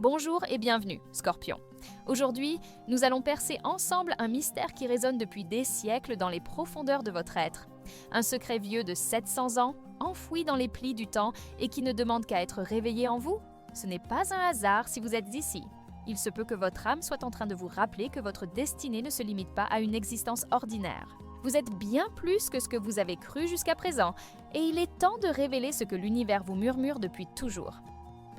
Bonjour et bienvenue, Scorpion. Aujourd'hui, nous allons percer ensemble un mystère qui résonne depuis des siècles dans les profondeurs de votre être. Un secret vieux de 700 ans, enfoui dans les plis du temps et qui ne demande qu'à être réveillé en vous. Ce n'est pas un hasard si vous êtes ici. Il se peut que votre âme soit en train de vous rappeler que votre destinée ne se limite pas à une existence ordinaire. Vous êtes bien plus que ce que vous avez cru jusqu'à présent, et il est temps de révéler ce que l'univers vous murmure depuis toujours.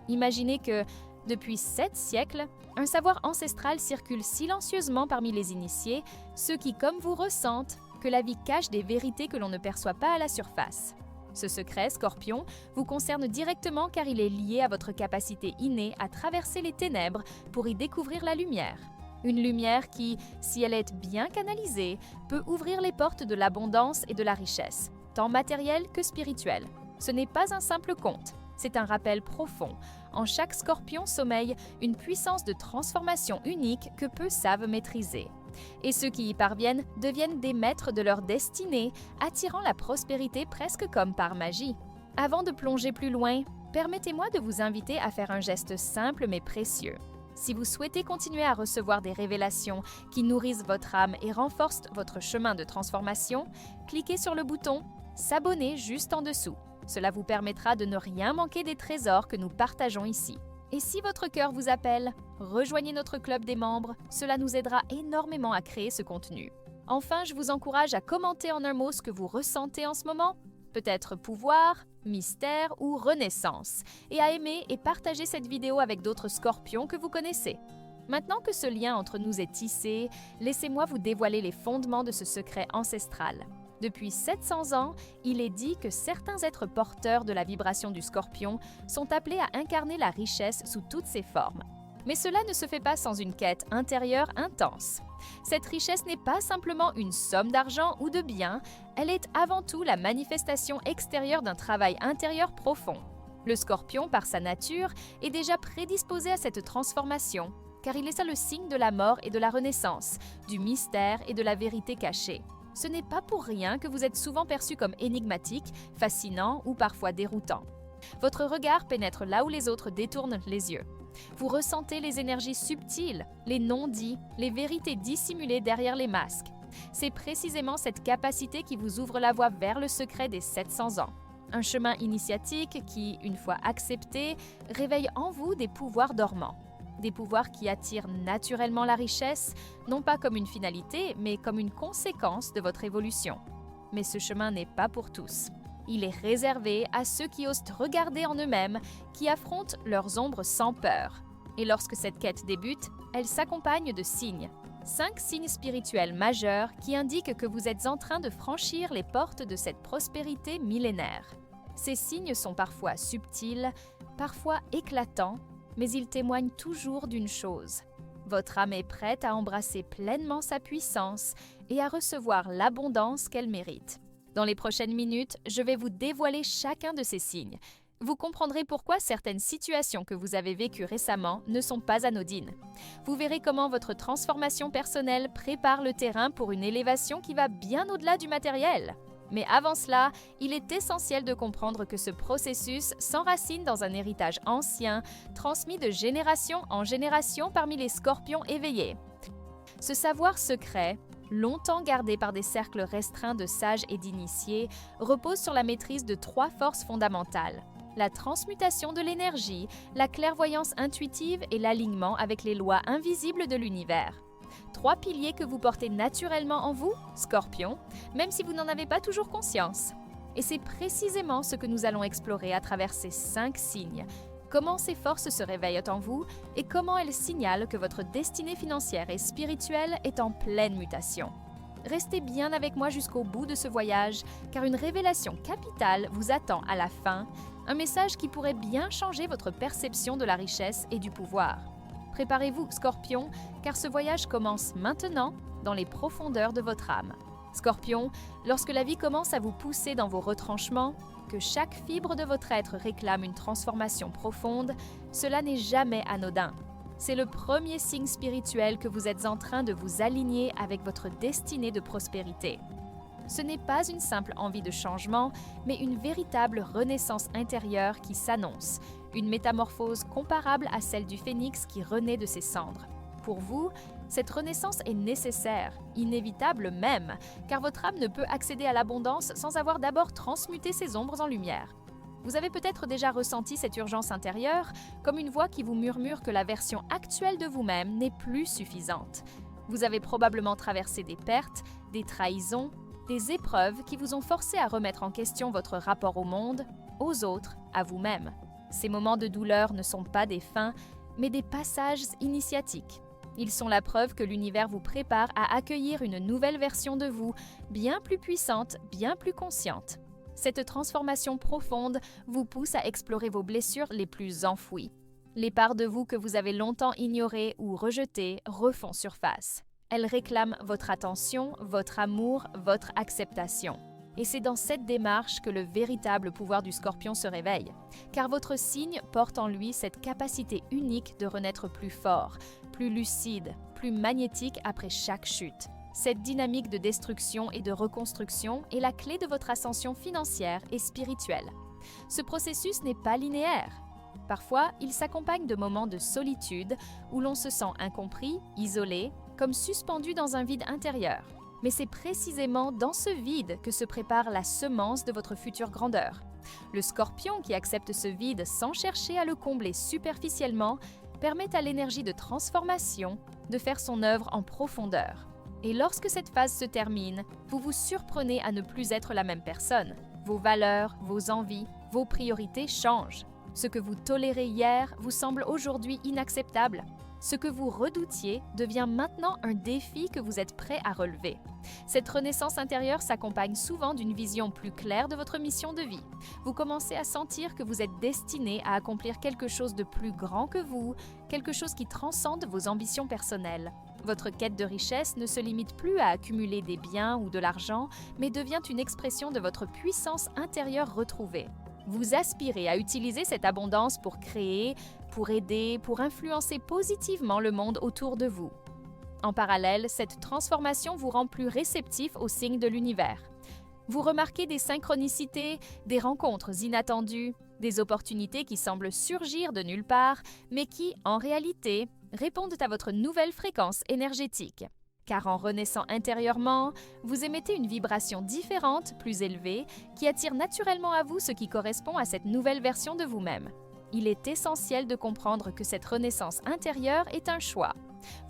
Imaginez que, depuis 7 siècles, un savoir ancestral circule silencieusement parmi les initiés, ceux qui, comme vous, ressentent que la vie cache des vérités que l'on ne perçoit pas à la surface. Ce secret, Scorpion, vous concerne directement car il est lié à votre capacité innée à traverser les ténèbres pour y découvrir la lumière. Une lumière qui, si elle est bien canalisée, peut ouvrir les portes de l'abondance et de la richesse, tant matérielle que spirituelle. Ce n'est pas un simple conte, c'est un rappel profond. En chaque Scorpion sommeille une puissance de transformation unique que peu savent maîtriser. Et ceux qui y parviennent deviennent des maîtres de leur destinée, attirant la prospérité presque comme par magie. Avant de plonger plus loin, permettez-moi de vous inviter à faire un geste simple mais précieux. Si vous souhaitez continuer à recevoir des révélations qui nourrissent votre âme et renforcent votre chemin de transformation, cliquez sur le bouton « S'abonner » juste en dessous. Cela vous permettra de ne rien manquer des trésors que nous partageons ici. Et si votre cœur vous appelle, rejoignez notre club des membres, cela nous aidera énormément à créer ce contenu. Enfin, je vous encourage à commenter en un mot ce que vous ressentez en ce moment, peut-être pouvoir, mystère ou renaissance, et à aimer et partager cette vidéo avec d'autres Scorpions que vous connaissez. Maintenant que ce lien entre nous est tissé, laissez-moi vous dévoiler les fondements de ce secret ancestral. Depuis 700 ans, il est dit que certains êtres porteurs de la vibration du Scorpion sont appelés à incarner la richesse sous toutes ses formes. Mais cela ne se fait pas sans une quête intérieure intense. Cette richesse n'est pas simplement une somme d'argent ou de biens, elle est avant tout la manifestation extérieure d'un travail intérieur profond. Le Scorpion, par sa nature, est déjà prédisposé à cette transformation, car il est ça le signe de la mort et de la renaissance, du mystère et de la vérité cachée. Ce n'est pas pour rien que vous êtes souvent perçu comme énigmatique, fascinant ou parfois déroutant. Votre regard pénètre là où les autres détournent les yeux. Vous ressentez les énergies subtiles, les non-dits, les vérités dissimulées derrière les masques. C'est précisément cette capacité qui vous ouvre la voie vers le secret des 700 ans. Un chemin initiatique qui, une fois accepté, réveille en vous des pouvoirs dormants. Des pouvoirs qui attirent naturellement la richesse, non pas comme une finalité, mais comme une conséquence de votre évolution. Mais ce chemin n'est pas pour tous. Il est réservé à ceux qui osent regarder en eux-mêmes, qui affrontent leurs ombres sans peur. Et lorsque cette quête débute, elle s'accompagne de signes. 5 signes spirituels majeurs qui indiquent que vous êtes en train de franchir les portes de cette prospérité millénaire. Ces signes sont parfois subtils, parfois éclatants, mais ils témoignent toujours d'une chose. Votre âme est prête à embrasser pleinement sa puissance et à recevoir l'abondance qu'elle mérite. Dans les prochaines minutes, je vais vous dévoiler chacun de ces signes. Vous comprendrez pourquoi certaines situations que vous avez vécues récemment ne sont pas anodines. Vous verrez comment votre transformation personnelle prépare le terrain pour une élévation qui va bien au-delà du matériel. Mais avant cela, il est essentiel de comprendre que ce processus s'enracine dans un héritage ancien, transmis de génération en génération parmi les Scorpions éveillés. Ce savoir secret, longtemps gardé par des cercles restreints de sages et d'initiés, repose sur la maîtrise de 3 forces fondamentales: la transmutation de l'énergie, la clairvoyance intuitive et l'alignement avec les lois invisibles de l'univers. 3 piliers que vous portez naturellement en vous, Scorpion, même si vous n'en avez pas toujours conscience. Et c'est précisément ce que nous allons explorer à travers ces 5 signes. Comment ces forces se réveillent en vous et comment elles signalent que votre destinée financière et spirituelle est en pleine mutation. Restez bien avec moi jusqu'au bout de ce voyage, car une révélation capitale vous attend à la fin, un message qui pourrait bien changer votre perception de la richesse et du pouvoir. Préparez-vous, Scorpion, car ce voyage commence maintenant dans les profondeurs de votre âme. Scorpion, lorsque la vie commence à vous pousser dans vos retranchements, que chaque fibre de votre être réclame une transformation profonde, cela n'est jamais anodin. C'est le premier signe spirituel que vous êtes en train de vous aligner avec votre destinée de prospérité. Ce n'est pas une simple envie de changement, mais une véritable renaissance intérieure qui s'annonce, une métamorphose comparable à celle du phénix qui renaît de ses cendres. Pour vous, cette renaissance est nécessaire, inévitable même, car votre âme ne peut accéder à l'abondance sans avoir d'abord transmuté ses ombres en lumière. Vous avez peut-être déjà ressenti cette urgence intérieure comme une voix qui vous murmure que la version actuelle de vous-même n'est plus suffisante. Vous avez probablement traversé des pertes, des trahisons, des épreuves qui vous ont forcé à remettre en question votre rapport au monde, aux autres, à vous-même. Ces moments de douleur ne sont pas des fins, mais des passages initiatiques. Ils sont la preuve que l'univers vous prépare à accueillir une nouvelle version de vous, bien plus puissante, bien plus consciente. Cette transformation profonde vous pousse à explorer vos blessures les plus enfouies. Les parts de vous que vous avez longtemps ignorées ou rejetées refont surface. Elles réclament votre attention, votre amour, votre acceptation. Et c'est dans cette démarche que le véritable pouvoir du Scorpion se réveille, car votre signe porte en lui cette capacité unique de renaître plus fort, plus lucide, plus magnétique après chaque chute. Cette dynamique de destruction et de reconstruction est la clé de votre ascension financière et spirituelle. Ce processus n'est pas linéaire. Parfois, il s'accompagne de moments de solitude où l'on se sent incompris, isolé, comme suspendu dans un vide intérieur. Mais c'est précisément dans ce vide que se prépare la semence de votre future grandeur. Le Scorpion qui accepte ce vide sans chercher à le combler superficiellement permet à l'énergie de transformation de faire son œuvre en profondeur. Et lorsque cette phase se termine, vous vous surprenez à ne plus être la même personne. Vos valeurs, vos envies, vos priorités changent. Ce que vous tolérez hier vous semble aujourd'hui inacceptable. Ce que vous redoutiez devient maintenant un défi que vous êtes prêt à relever. Cette renaissance intérieure s'accompagne souvent d'une vision plus claire de votre mission de vie. Vous commencez à sentir que vous êtes destiné à accomplir quelque chose de plus grand que vous, quelque chose qui transcende vos ambitions personnelles. Votre quête de richesse ne se limite plus à accumuler des biens ou de l'argent, mais devient une expression de votre puissance intérieure retrouvée. Vous aspirez à utiliser cette abondance pour créer, pour aider, pour influencer positivement le monde autour de vous. En parallèle, cette transformation vous rend plus réceptif aux signes de l'univers. Vous remarquez des synchronicités, des rencontres inattendues, des opportunités qui semblent surgir de nulle part, mais qui, en réalité, répondent à votre nouvelle fréquence énergétique. Car en renaissant intérieurement, vous émettez une vibration différente, plus élevée, qui attire naturellement à vous ce qui correspond à cette nouvelle version de vous-même. Il est essentiel de comprendre que cette renaissance intérieure est un choix.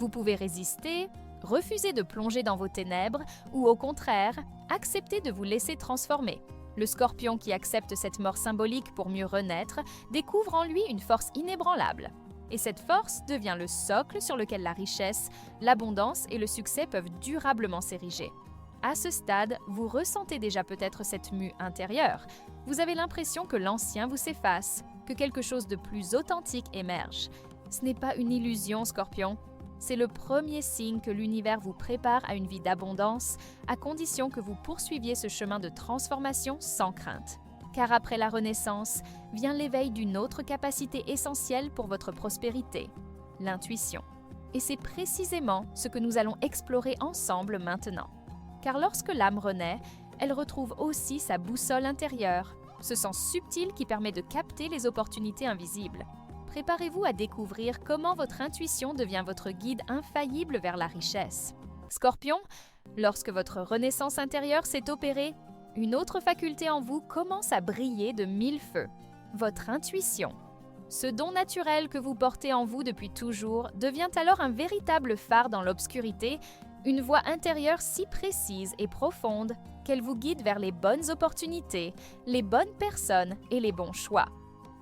Vous pouvez résister, refuser de plonger dans vos ténèbres ou au contraire, accepter de vous laisser transformer. Le Scorpion qui accepte cette mort symbolique pour mieux renaître découvre en lui une force inébranlable. Et cette force devient le socle sur lequel la richesse, l'abondance et le succès peuvent durablement s'ériger. À ce stade, vous ressentez déjà peut-être cette mue intérieure. Vous avez l'impression que l'ancien vous s'efface, que quelque chose de plus authentique émerge. Ce n'est pas une illusion, Scorpion. C'est le premier signe que l'univers vous prépare à une vie d'abondance, à condition que vous poursuiviez ce chemin de transformation sans crainte. Car après la renaissance, vient l'éveil d'une autre capacité essentielle pour votre prospérité, l'intuition. Et c'est précisément ce que nous allons explorer ensemble maintenant. Car lorsque l'âme renaît, elle retrouve aussi sa boussole intérieure, ce sens subtil qui permet de capter les opportunités invisibles. Préparez-vous à découvrir comment votre intuition devient votre guide infaillible vers la richesse. Scorpion, lorsque votre renaissance intérieure s'est opérée, une autre faculté en vous commence à briller de mille feux, votre intuition. Ce don naturel que vous portez en vous depuis toujours devient alors un véritable phare dans l'obscurité, une voix intérieure si précise et profonde qu'elle vous guide vers les bonnes opportunités, les bonnes personnes et les bons choix.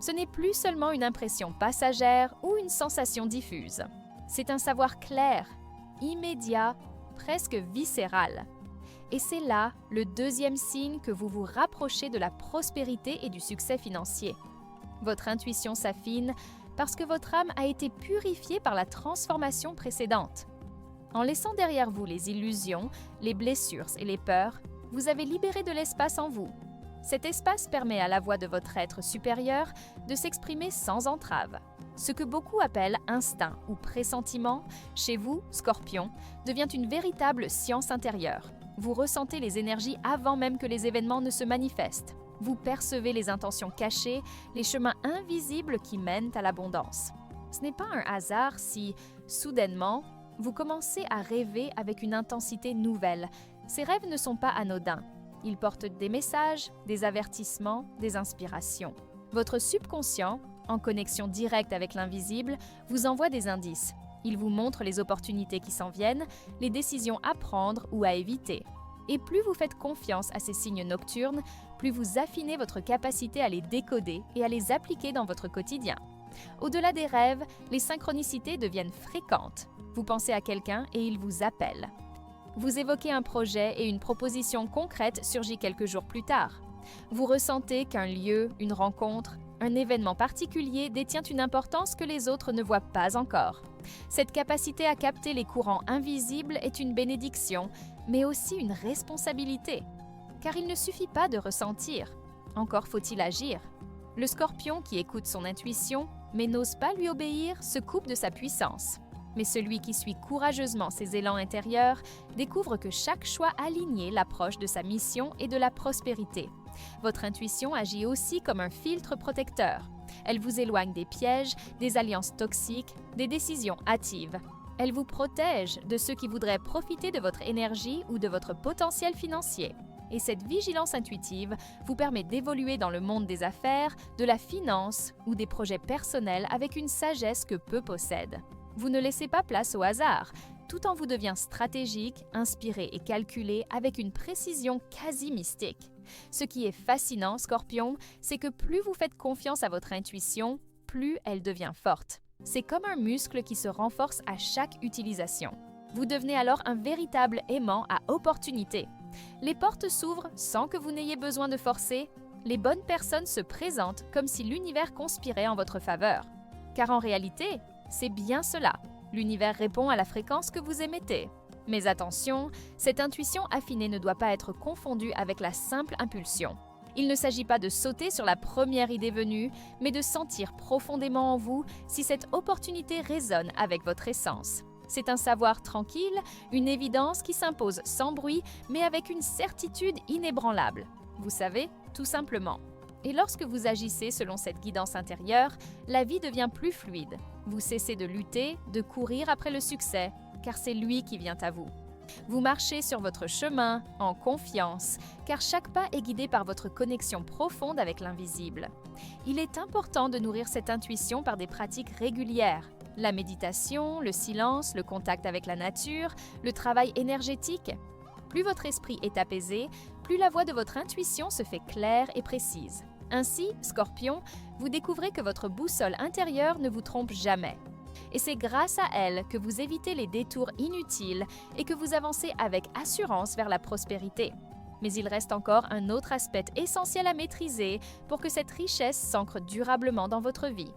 Ce n'est plus seulement une impression passagère ou une sensation diffuse. C'est un savoir clair, immédiat, presque viscéral. Et c'est là le deuxième signe que vous vous rapprochez de la prospérité et du succès financier. Votre intuition s'affine parce que votre âme a été purifiée par la transformation précédente. En laissant derrière vous les illusions, les blessures et les peurs, vous avez libéré de l'espace en vous. Cet espace permet à la voix de votre être supérieur de s'exprimer sans entrave. Ce que beaucoup appellent instinct ou pressentiment, chez vous, Scorpion, devient une véritable science intérieure. Vous ressentez les énergies avant même que les événements ne se manifestent. Vous percevez les intentions cachées, les chemins invisibles qui mènent à l'abondance. Ce n'est pas un hasard si, soudainement, vous commencez à rêver avec une intensité nouvelle. Ces rêves ne sont pas anodins. Ils portent des messages, des avertissements, des inspirations. Votre subconscient, en connexion directe avec l'invisible, vous envoie des indices. Il vous montre les opportunités qui s'en viennent, les décisions à prendre ou à éviter. Et plus vous faites confiance à ces signes nocturnes, plus vous affinez votre capacité à les décoder et à les appliquer dans votre quotidien. Au-delà des rêves, les synchronicités deviennent fréquentes. Vous pensez à quelqu'un et il vous appelle. Vous évoquez un projet et une proposition concrète surgit quelques jours plus tard. Vous ressentez qu'un lieu, une rencontre, un événement particulier détient une importance que les autres ne voient pas encore. Cette capacité à capter les courants invisibles est une bénédiction, mais aussi une responsabilité. Car il ne suffit pas de ressentir, encore faut-il agir. Le Scorpion qui écoute son intuition, mais n'ose pas lui obéir, se coupe de sa puissance. Mais celui qui suit courageusement ses élans intérieurs découvre que chaque choix aligné l'approche de sa mission et de la prospérité. Votre intuition agit aussi comme un filtre protecteur. Elle vous éloigne des pièges, des alliances toxiques, des décisions hâtives. Elle vous protège de ceux qui voudraient profiter de votre énergie ou de votre potentiel financier. Et cette vigilance intuitive vous permet d'évoluer dans le monde des affaires, de la finance ou des projets personnels avec une sagesse que peu possèdent. Vous ne laissez pas place au hasard. Tout en vous devient stratégique, inspiré et calculé avec une précision quasi mystique. Ce qui est fascinant, Scorpion, c'est que plus vous faites confiance à votre intuition, plus elle devient forte. C'est comme un muscle qui se renforce à chaque utilisation. Vous devenez alors un véritable aimant à opportunité. Les portes s'ouvrent sans que vous n'ayez besoin de forcer. Les bonnes personnes se présentent comme si l'univers conspirait en votre faveur. Car en réalité, c'est bien cela. L'univers répond à la fréquence que vous émettez. Mais attention, cette intuition affinée ne doit pas être confondue avec la simple impulsion. Il ne s'agit pas de sauter sur la première idée venue, mais de sentir profondément en vous si cette opportunité résonne avec votre essence. C'est un savoir tranquille, une évidence qui s'impose sans bruit, mais avec une certitude inébranlable. Vous savez, tout simplement. Et lorsque vous agissez selon cette guidance intérieure, la vie devient plus fluide. Vous cessez de lutter, de courir après le succès, car c'est lui qui vient à vous. Vous marchez sur votre chemin en confiance, car chaque pas est guidé par votre connexion profonde avec l'invisible. Il est important de nourrir cette intuition par des pratiques régulières. La méditation, le silence, le contact avec la nature, le travail énergétique. Plus votre esprit est apaisé, plus la voix de votre intuition se fait claire et précise. Ainsi, Scorpion, vous découvrez que votre boussole intérieure ne vous trompe jamais. Et c'est grâce à elle que vous évitez les détours inutiles et que vous avancez avec assurance vers la prospérité. Mais il reste encore un autre aspect essentiel à maîtriser pour que cette richesse s'ancre durablement dans votre vie.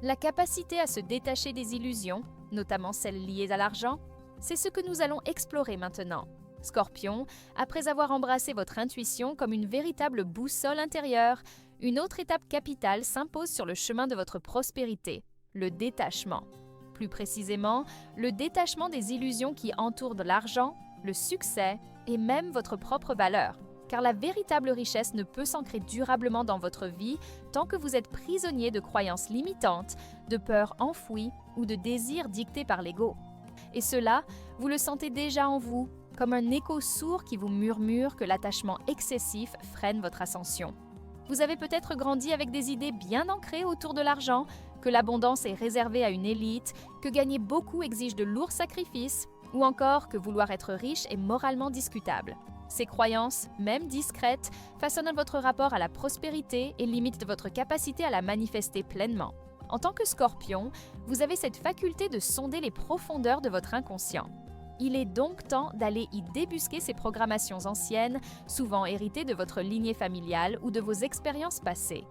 La capacité à se détacher des illusions, notamment celles liées à l'argent, c'est ce que nous allons explorer maintenant. Scorpion, après avoir embrassé votre intuition comme une véritable boussole intérieure, une autre étape capitale s'impose sur le chemin de votre prospérité, le détachement. Plus précisément, le détachement des illusions qui entourent l'argent, le succès et même votre propre valeur. Car la véritable richesse ne peut s'ancrer durablement dans votre vie tant que vous êtes prisonnier de croyances limitantes, de peurs enfouies ou de désirs dictés par l'ego. Et cela, vous le sentez déjà en vous, comme un écho sourd qui vous murmure que l'attachement excessif freine votre ascension. Vous avez peut-être grandi avec des idées bien ancrées autour de l'argent, que l'abondance est réservée à une élite, que gagner beaucoup exige de lourds sacrifices, ou encore que vouloir être riche est moralement discutable. Ces croyances, même discrètes, façonnent votre rapport à la prospérité et limitent votre capacité à la manifester pleinement. En tant que Scorpion, vous avez cette faculté de sonder les profondeurs de votre inconscient. Il est donc temps d'aller y débusquer ces programmations anciennes, souvent héritées de votre lignée familiale ou de vos expériences passées.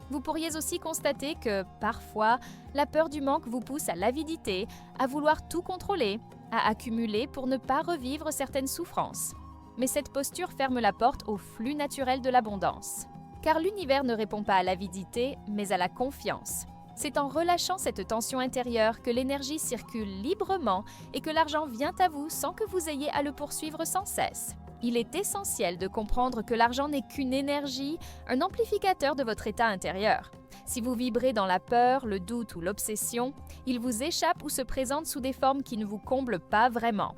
Vous pourriez aussi constater que, parfois, la peur du manque vous pousse à l'avidité, à vouloir tout contrôler, à accumuler pour ne pas revivre certaines souffrances. Mais cette posture ferme la porte au flux naturel de l'abondance. Car l'univers ne répond pas à l'avidité, mais à la confiance. C'est en relâchant cette tension intérieure que l'énergie circule librement et que l'argent vient à vous sans que vous ayez à le poursuivre sans cesse. Il est essentiel de comprendre que l'argent n'est qu'une énergie, un amplificateur de votre état intérieur. Si vous vibrez dans la peur, le doute ou l'obsession, il vous échappe ou se présente sous des formes qui ne vous comblent pas vraiment.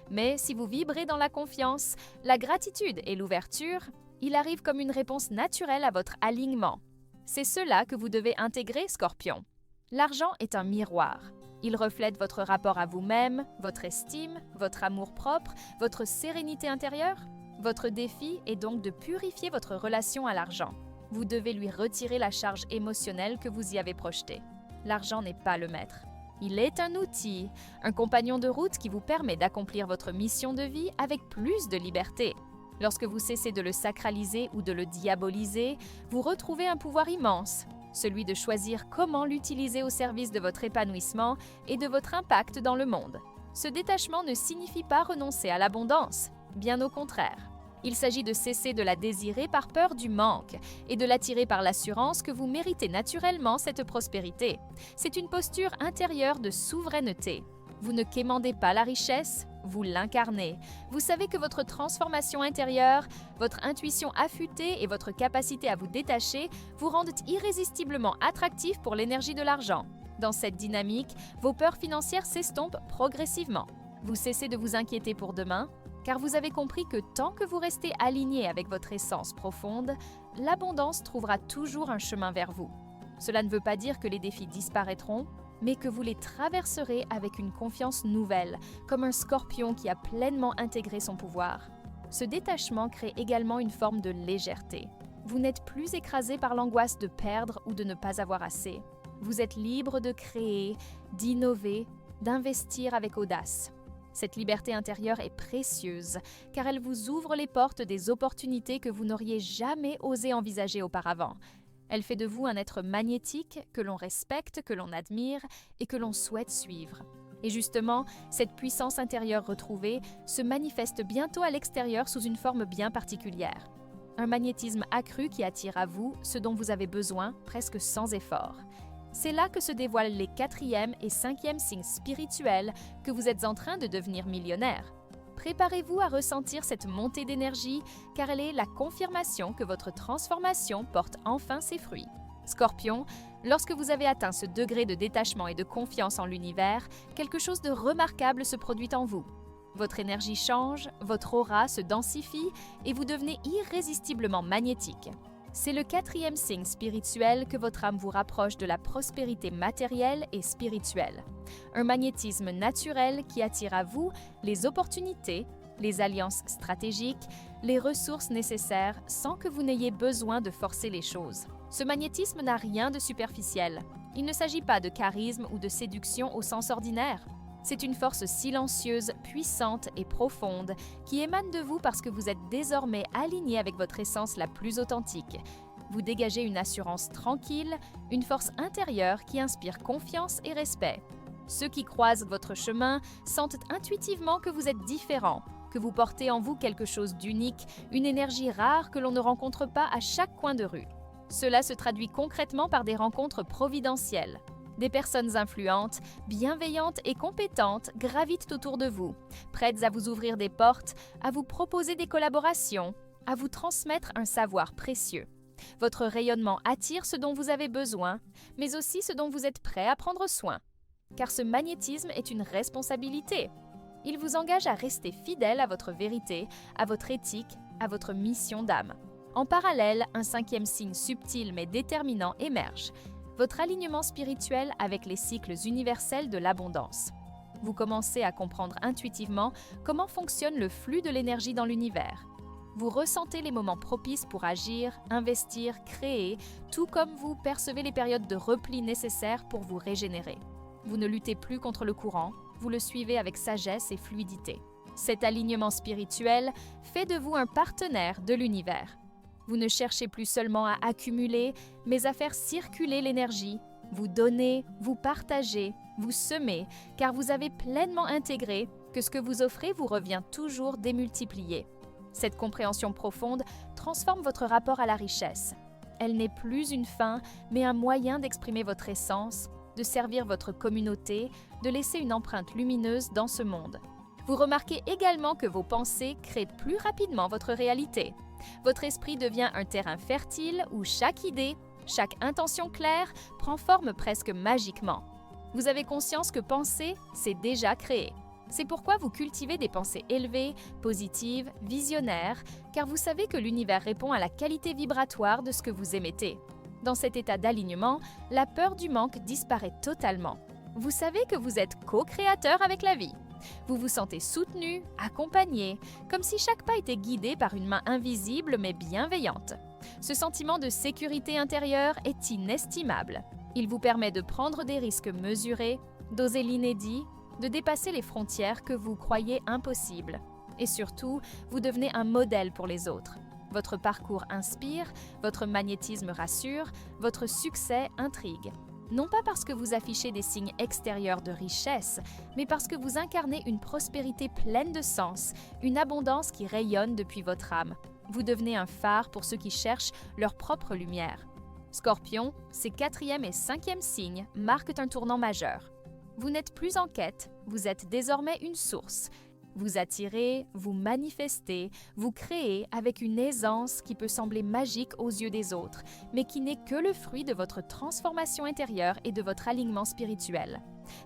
Mais si vous vibrez dans la confiance, la gratitude et l'ouverture, il arrive comme une réponse naturelle à votre alignement. C'est cela que vous devez intégrer, Scorpion. L'argent est un miroir. Il reflète votre rapport à vous-même, votre estime, votre amour-propre, votre sérénité intérieure. Votre défi est donc de purifier votre relation à l'argent. Vous devez lui retirer la charge émotionnelle que vous y avez projetée. L'argent n'est pas le maître. Il est un outil, un compagnon de route qui vous permet d'accomplir votre mission de vie avec plus de liberté. Lorsque vous cessez de le sacraliser ou de le diaboliser, vous retrouvez un pouvoir immense, celui de choisir comment l'utiliser au service de votre épanouissement et de votre impact dans le monde. Ce détachement ne signifie pas renoncer à l'abondance, bien au contraire. Il s'agit de cesser de la désirer par peur du manque et de l'attirer par l'assurance que vous méritez naturellement cette prospérité. C'est une posture intérieure de souveraineté. Vous ne quémandez pas la richesse, vous l'incarnez. Vous savez que votre transformation intérieure, votre intuition affûtée et votre capacité à vous détacher vous rendent irrésistiblement attractif pour l'énergie de l'argent. Dans cette dynamique, vos peurs financières s'estompent progressivement. Vous cessez de vous inquiéter pour demain, car vous avez compris que tant que vous restez aligné avec votre essence profonde, l'abondance trouvera toujours un chemin vers vous. Cela ne veut pas dire que les défis disparaîtront, mais que vous les traverserez avec une confiance nouvelle, comme un scorpion qui a pleinement intégré son pouvoir. Ce détachement crée également une forme de légèreté. Vous n'êtes plus écrasé par l'angoisse de perdre ou de ne pas avoir assez. Vous êtes libre de créer, d'innover, d'investir avec audace. Cette liberté intérieure est précieuse, car elle vous ouvre les portes des opportunités que vous n'auriez jamais osé envisager auparavant. Elle fait de vous un être magnétique que l'on respecte, que l'on admire et que l'on souhaite suivre. Et justement, cette puissance intérieure retrouvée se manifeste bientôt à l'extérieur sous une forme bien particulière. Un magnétisme accru qui attire à vous ce dont vous avez besoin, presque sans effort. C'est là que se dévoilent les 4e et 5e signes spirituels que vous êtes en train de devenir millionnaire. Préparez-vous à ressentir cette montée d'énergie car elle est la confirmation que votre transformation porte enfin ses fruits. Scorpion, lorsque vous avez atteint ce degré de détachement et de confiance en l'univers, quelque chose de remarquable se produit en vous. Votre énergie change, votre aura se densifie et vous devenez irrésistiblement magnétique. C'est le 4e signe spirituel que votre âme vous rapproche de la prospérité matérielle et spirituelle. Un magnétisme naturel qui attire à vous les opportunités, les alliances stratégiques, les ressources nécessaires sans que vous n'ayez besoin de forcer les choses. Ce magnétisme n'a rien de superficiel. Il ne s'agit pas de charisme ou de séduction au sens ordinaire. C'est une force silencieuse, puissante et profonde qui émane de vous parce que vous êtes désormais aligné avec votre essence la plus authentique. Vous dégagez une assurance tranquille, une force intérieure qui inspire confiance et respect. Ceux qui croisent votre chemin sentent intuitivement que vous êtes différent, que vous portez en vous quelque chose d'unique, une énergie rare que l'on ne rencontre pas à chaque coin de rue. Cela se traduit concrètement par des rencontres providentielles. Des personnes influentes, bienveillantes et compétentes gravitent autour de vous, prêtes à vous ouvrir des portes, à vous proposer des collaborations, à vous transmettre un savoir précieux. Votre rayonnement attire ce dont vous avez besoin, mais aussi ce dont vous êtes prêt à prendre soin. Car ce magnétisme est une responsabilité. Il vous engage à rester fidèle à votre vérité, à votre éthique, à votre mission d'âme. En parallèle, un 5e signe subtil mais déterminant émerge. Votre alignement spirituel avec les cycles universels de l'abondance. Vous commencez à comprendre intuitivement comment fonctionne le flux de l'énergie dans l'univers. Vous ressentez les moments propices pour agir, investir, créer, tout comme vous percevez les périodes de repli nécessaires pour vous régénérer. Vous ne luttez plus contre le courant, vous le suivez avec sagesse et fluidité. Cet alignement spirituel fait de vous un partenaire de l'univers. Vous ne cherchez plus seulement à accumuler, mais à faire circuler l'énergie. Vous donnez, vous partagez, vous semez, car vous avez pleinement intégré que ce que vous offrez vous revient toujours démultiplié. Cette compréhension profonde transforme votre rapport à la richesse. Elle n'est plus une fin, mais un moyen d'exprimer votre essence, de servir votre communauté, de laisser une empreinte lumineuse dans ce monde. Vous remarquez également que vos pensées créent plus rapidement votre réalité. Votre esprit devient un terrain fertile où chaque idée, chaque intention claire prend forme presque magiquement. Vous avez conscience que penser, c'est déjà créé. C'est pourquoi vous cultivez des pensées élevées, positives, visionnaires, car vous savez que l'univers répond à la qualité vibratoire de ce que vous émettez. Dans cet état d'alignement, la peur du manque disparaît totalement. Vous savez que vous êtes co-créateur avec la vie. Vous vous sentez soutenu, accompagné, comme si chaque pas était guidé par une main invisible mais bienveillante. Ce sentiment de sécurité intérieure est inestimable. Il vous permet de prendre des risques mesurés, d'oser l'inédit, de dépasser les frontières que vous croyez impossibles. Et surtout, vous devenez un modèle pour les autres. Votre parcours inspire, votre magnétisme rassure, votre succès intrigue. Non pas parce que vous affichez des signes extérieurs de richesse, mais parce que vous incarnez une prospérité pleine de sens, une abondance qui rayonne depuis votre âme. Vous devenez un phare pour ceux qui cherchent leur propre lumière. Scorpion, ces 4e et 5e signes marquent un tournant majeur. Vous n'êtes plus en quête, vous êtes désormais une source. Vous attirez, vous manifestez, vous créez avec une aisance qui peut sembler magique aux yeux des autres, mais qui n'est que le fruit de votre transformation intérieure et de votre alignement spirituel.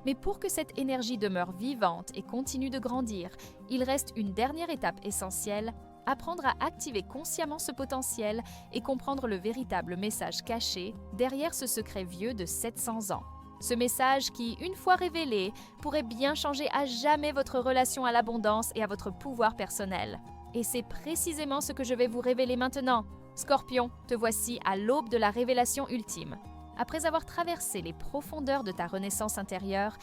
Mais pour que cette énergie demeure vivante et continue de grandir, il reste une dernière étape essentielle: apprendre à activer consciemment ce potentiel et comprendre le véritable message caché derrière ce secret vieux de 700 ans. Ce message qui, une fois révélé, pourrait bien changer à jamais votre relation à l'abondance et à votre pouvoir personnel. Et c'est précisément ce que je vais vous révéler maintenant. Scorpion, te voici à l'aube de la révélation ultime. Après avoir traversé les profondeurs de ta renaissance intérieure,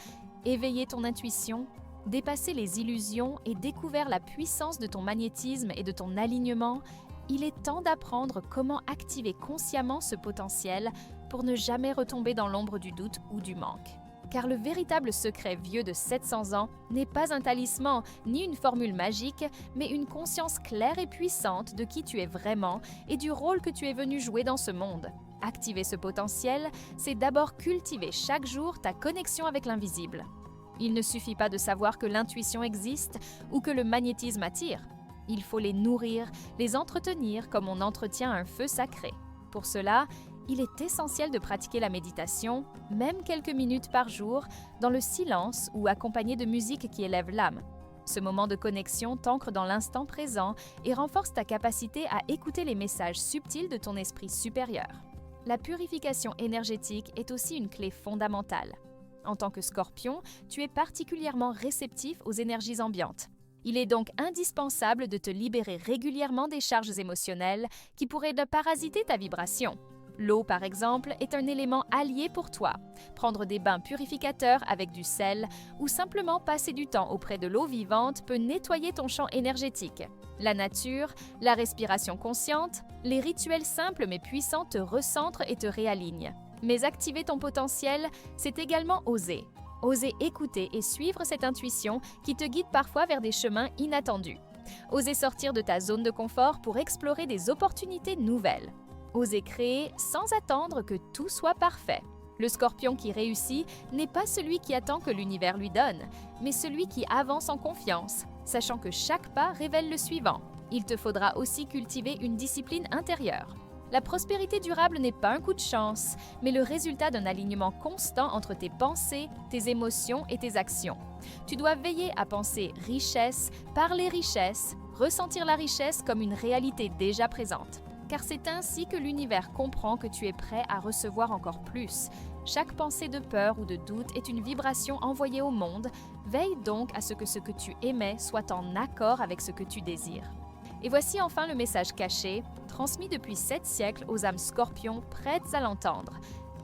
éveillé ton intuition, dépassé les illusions et découvert la puissance de ton magnétisme et de ton alignement, il est temps d'apprendre comment activer consciemment ce potentiel pour ne jamais retomber dans l'ombre du doute ou du manque. Car le véritable secret vieux de 700 ans n'est pas un talisman ni une formule magique, mais une conscience claire et puissante de qui tu es vraiment et du rôle que tu es venu jouer dans ce monde. Activer ce potentiel, c'est d'abord cultiver chaque jour ta connexion avec l'invisible. Il ne suffit pas de savoir que l'intuition existe ou que le magnétisme attire. Il faut les nourrir, les entretenir comme on entretient un feu sacré. Pour cela, il est essentiel de pratiquer la méditation, même quelques minutes par jour, dans le silence ou accompagné de musique qui élève l'âme. Ce moment de connexion t'ancre dans l'instant présent et renforce ta capacité à écouter les messages subtils de ton esprit supérieur. La purification énergétique est aussi une clé fondamentale. En tant que Scorpion, tu es particulièrement réceptif aux énergies ambiantes. Il est donc indispensable de te libérer régulièrement des charges émotionnelles qui pourraient parasiter ta vibration. L'eau, par exemple, est un élément allié pour toi. Prendre des bains purificateurs avec du sel ou simplement passer du temps auprès de l'eau vivante peut nettoyer ton champ énergétique. La nature, la respiration consciente, les rituels simples mais puissants te recentrent et te réalignent. Mais activer ton potentiel, c'est également oser. Oser écouter et suivre cette intuition qui te guide parfois vers des chemins inattendus. Oser sortir de ta zone de confort pour explorer des opportunités nouvelles. Oser créer sans attendre que tout soit parfait. Le Scorpion qui réussit n'est pas celui qui attend que l'univers lui donne, mais celui qui avance en confiance, sachant que chaque pas révèle le suivant. Il te faudra aussi cultiver une discipline intérieure. La prospérité durable n'est pas un coup de chance, mais le résultat d'un alignement constant entre tes pensées, tes émotions et tes actions. Tu dois veiller à penser richesse, parler richesse, ressentir la richesse comme une réalité déjà présente. Car c'est ainsi que l'univers comprend que tu es prêt à recevoir encore plus. Chaque pensée de peur ou de doute est une vibration envoyée au monde. Veille donc à ce que tu émets soit en accord avec ce que tu désires. Et voici enfin le message caché, transmis depuis 7 siècles aux âmes scorpions prêtes à l'entendre.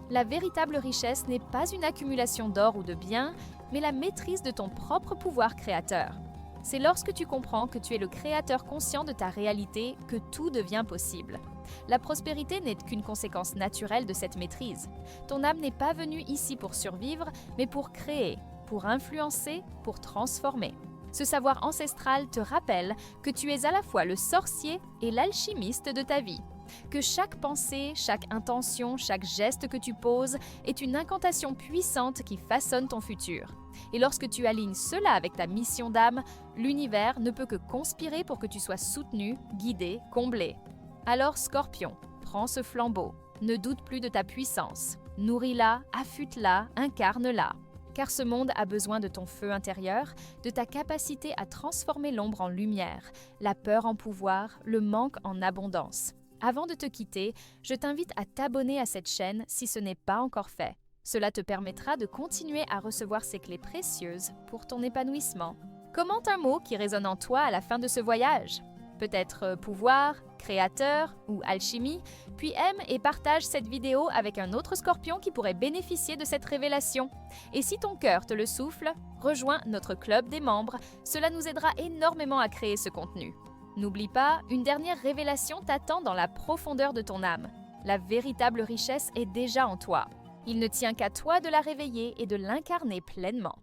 La véritable richesse n'est pas une accumulation d'or ou de biens, mais la maîtrise de ton propre pouvoir créateur. C'est lorsque tu comprends que tu es le créateur conscient de ta réalité que tout devient possible. La prospérité n'est qu'une conséquence naturelle de cette maîtrise. Ton âme n'est pas venue ici pour survivre, mais pour créer, pour influencer, pour transformer. Ce savoir ancestral te rappelle que tu es à la fois le sorcier et l'alchimiste de ta vie. que chaque pensée, chaque intention, chaque geste que tu poses est une incantation puissante qui façonne ton futur. Et lorsque tu alignes cela avec ta mission d'âme, l'univers ne peut que conspirer pour que tu sois soutenu, guidé, comblé. Alors Scorpion, prends ce flambeau, ne doute plus de ta puissance, nourris-la, affûte-la, incarne-la. Car ce monde a besoin de ton feu intérieur, de ta capacité à transformer l'ombre en lumière, la peur en pouvoir, le manque en abondance. Avant de te quitter, je t'invite à t'abonner à cette chaîne si ce n'est pas encore fait. Cela te permettra de continuer à recevoir ces clés précieuses pour ton épanouissement. Commente un mot qui résonne en toi à la fin de ce voyage. Peut-être pouvoir, créateur ou alchimie, puis aime et partage cette vidéo avec un autre Scorpion qui pourrait bénéficier de cette révélation. Et si ton cœur te le souffle, rejoins notre club des membres, cela nous aidera énormément à créer ce contenu. N'oublie pas, une dernière révélation t'attend dans la profondeur de ton âme. La véritable richesse est déjà en toi. Il ne tient qu'à toi de la réveiller et de l'incarner pleinement.